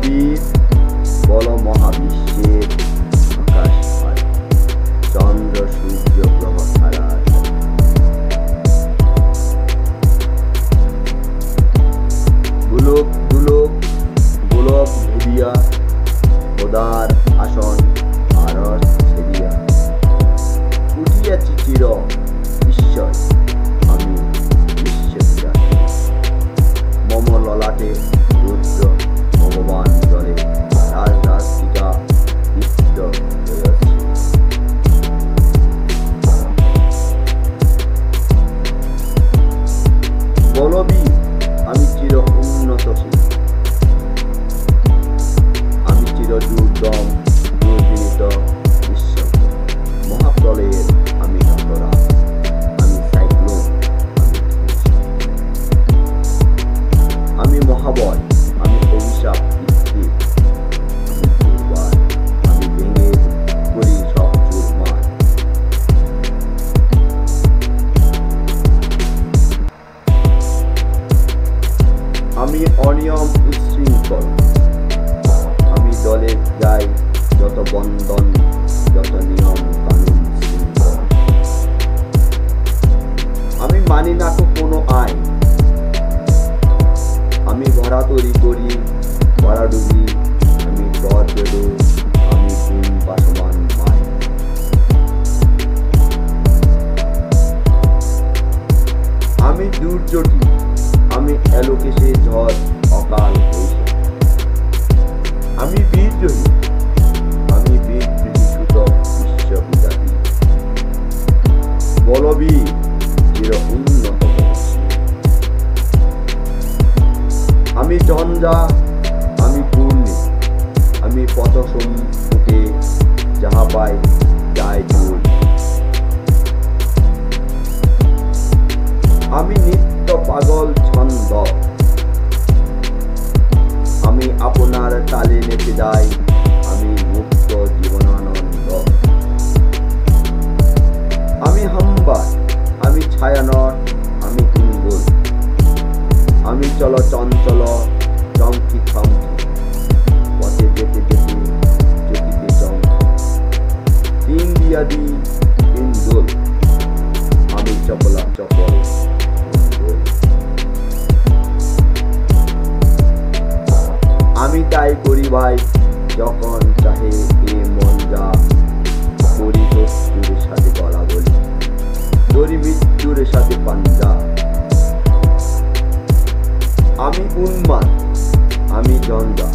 বলবীর বল মহাবিশ্বের আকাশ পারে চন্দ্র সূর্য গ্রহ তারা গোলক দুলক গোলক ভেদিয়া খোদার আসন আরস ছেড়িয়া উঠিয়াছি চির ঈশ্বর আমি বিশ্ববিরা মম ললাটে রুদ্র ভগবান জলে রাজরাজটিকা নিত্য হইয়াছে বলবীর আমি চির উন্নতশীল আমি চির দুর্দম দুর্বিনীত ঈশ্বর মহাপ্রলয়ের আমি নতরা আমি সাইক্লোন আমি মহাবল আমি অভিশাপ স্থির আমি দুর্বার আমি ভেঙে করি সব চুরমার আমি অনিয়ম উচ্ছৃঙ্খল আমি দলে যাই যত বন্ধন যত নিয়ম কানুন শৃঙ্খল আমি মানি না কোনো আইন আমি ভরাতরি করি ভরাডুবি আমি টর্পেডো আমি গুণ বাসমান মাই আমি দুর্যোগী আমি এলোকেশে ঝড় অকাল হয়েছে আমি বিদ্রোহী আমি বিদ্রোহী সুত বিশ্ববিজাতি বলবীর চির উন্নত আমি ঝঞ্ঝা আমি পূর্ণি আমি পথ সম্মুখে যাহা পাই যাই জোর আমি নিত্য পাগল ছন্দ আমি আপনার তালে নেচে যাই আমি মুক্ত জীবনানন্দ আমি হাম্বার আমি ছায়ানট আমি ইঙ্গুল আমি চল চঞ্চল চমকি থমকি পথে যেতে যেতে চকিতে চমকি তিন দিয়া দি ইন্দুল আমি চপলা চপল আমি তাই করি ভাই যখন চাহে এ মন যা করি শত্রুর সাথে গলা বলি ধরি মৃত্যুর সাথে পাঞ্জা আমি উন্মাদ আমি ঝঞ্ঝা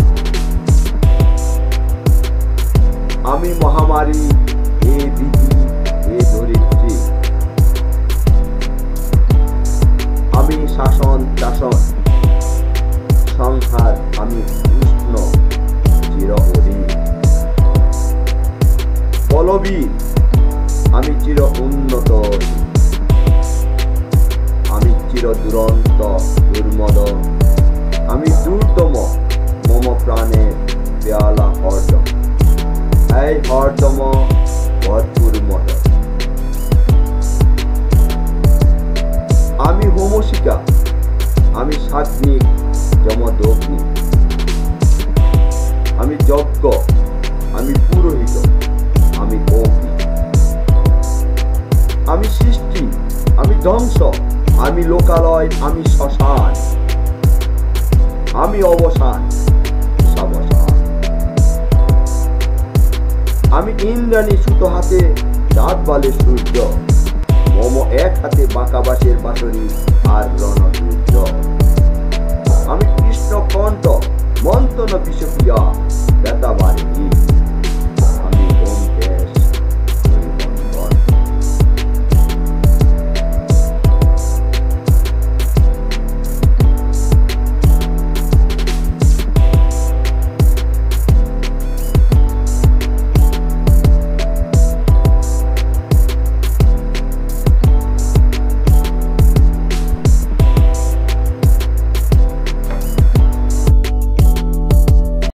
আমি মহামারী এ বিধি এ ধরিত্রী আমি শাসন শাসন সংহার আমি উষ্ণ চির অধীর বলবীর আমি চির উন্নত আমি চির দুরন্ত দুর্মদ আমি দুর্দম মম প্রাণে পেয়ালা হরদম এই হরদম ভরপুর মত আমি হোমশিকা আমি সাগ্নিক যমদগ্নি আমি যজ্ঞ আমি পুরোহিত আমি অগ্নি আমি সৃষ্টি আমি ধ্বংস আমি লোকালয় আমি শ্মশান আমি অবসান সবসান আমি ইন্দ্রাণী সুতো হাতে রাত বালে সূর্য মম এক হাতে বাঁকা বাঁশের বাঁশরি আর রণদূত